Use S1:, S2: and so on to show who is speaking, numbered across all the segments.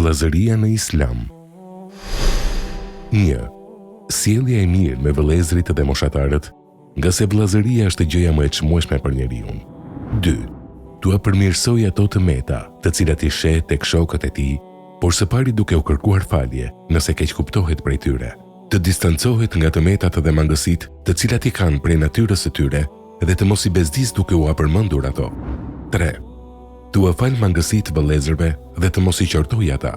S1: Vëllazëria në Islam. 1. Sjellja e mirë me vëllezërit dhe moshatarët, nga se vëllazëria është gjëja më e çmueshme për njeriu. 2. Tua përmirësoj ato të meta, të cilat I sheh tek shokët e tij, por së pari duke u kërkuar falje, nëse keq kuptohet prej tyre. Të distancohet nga të metat dhe mangësitë, të cilat I kanë prej natyrës së tyre, dhe të mos I bezdis duke u apërmendur ato. 3. Tua fal mangësitë vëllezërve dhe të mos I qortoj ata.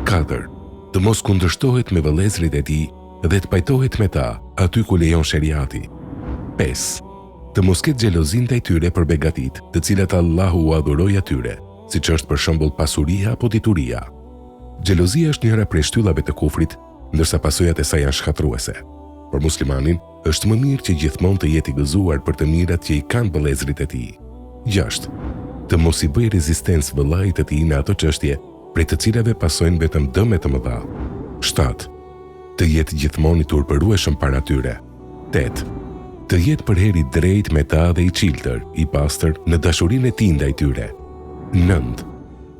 S1: 4. Të mos kundërshtohet me vëllezërit e tij dhe të pajtohet me ta aty ku lejon sheriati. 5. Të mos ketë xhelozin ndaj tyre për begatit, të cilat Allahu u adhuroi atyre, siç është për shembull pasuria apo dituria. Xhelozia është njëra prej shtyllave të kufrit, ndërsa pasojat e saj janë shkatruese. Për muslimanin, është më mirë që gjithmonë të jetë I gëzuar për të mirat që I kanë vëllezërit e tij. 6. Të mos I bëj rezistencë vëllait të tij në ato çështje, prej të cilave pasojnë vetëm dëme të mëdha. 7. Të jetë gjithmonë I turpërueshëm para tyre. 8. Të jetë për herë I drejtë me ta dhe I çiltër, I pastër në dashurinë e tij ndaj tyre. 9.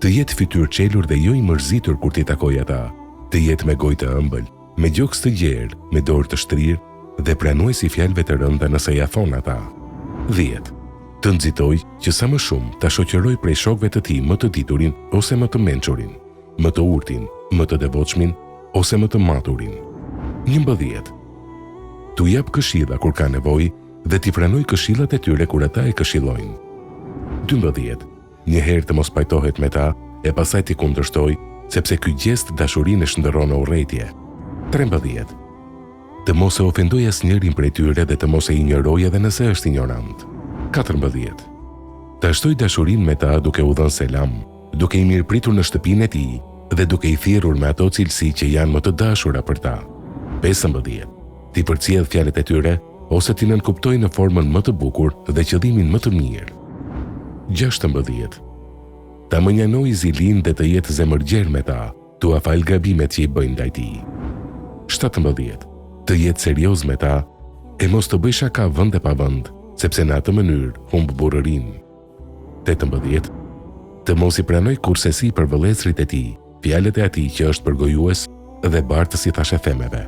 S1: Të jetë fytyrçelur dhe jo I mërzitur kur t'i takoj ata. Të jetë me gojë të ëmbël, me gjoks të gjerë, me dorë të shtrirë dhe pranuesi fjalëve të rënda nëse ja thon ata. 10. Të nxitoj që sa më shumë ta shoqëroj prej shokëve të tij më të diturin ose më të mençurin, më të urtin, më të devotshmin ose më të maturin. 11. Tu jap këshilla kur ka nevojë dhe t'i pranoj këshillat e tyre kur ata e këshillojnë. 12. Njëherë të mos pajtohet me ta e pastaj t'i kundërshtoj, sepse ky gjest dashurinë shndërron në urrëtie. 13. Të mos e ofendoj asnjërin prej tyre dhe të mos e injoroj edhe nëse është ignorant. 14. Të shtoj dashurinë me ta duke u dhënë selam, duke I mirëpritur në shtëpinë e tij dhe duke I thirrur me ato cilësi që janë më të dashura për ta. 15. Ti përcjell fjalët e tyre ose ti nënkuptoj në formën më të bukur dhe qëllimin më të mirë. 16. Ta mënjanoj zilin dhe të jetë zemërgjer me ta, tua fal gabimet që I bëjnë ndaj tij. 17. Të jetë serioz me ta e mos të bëj shaka vend e pa vend, sepse në atë mënyrë humb burrërinë. 18. Të mos I pranoj kurrësi për vëllezërit e tij, fjalët e atij që është përgojues dhe bartës I thashë themeve.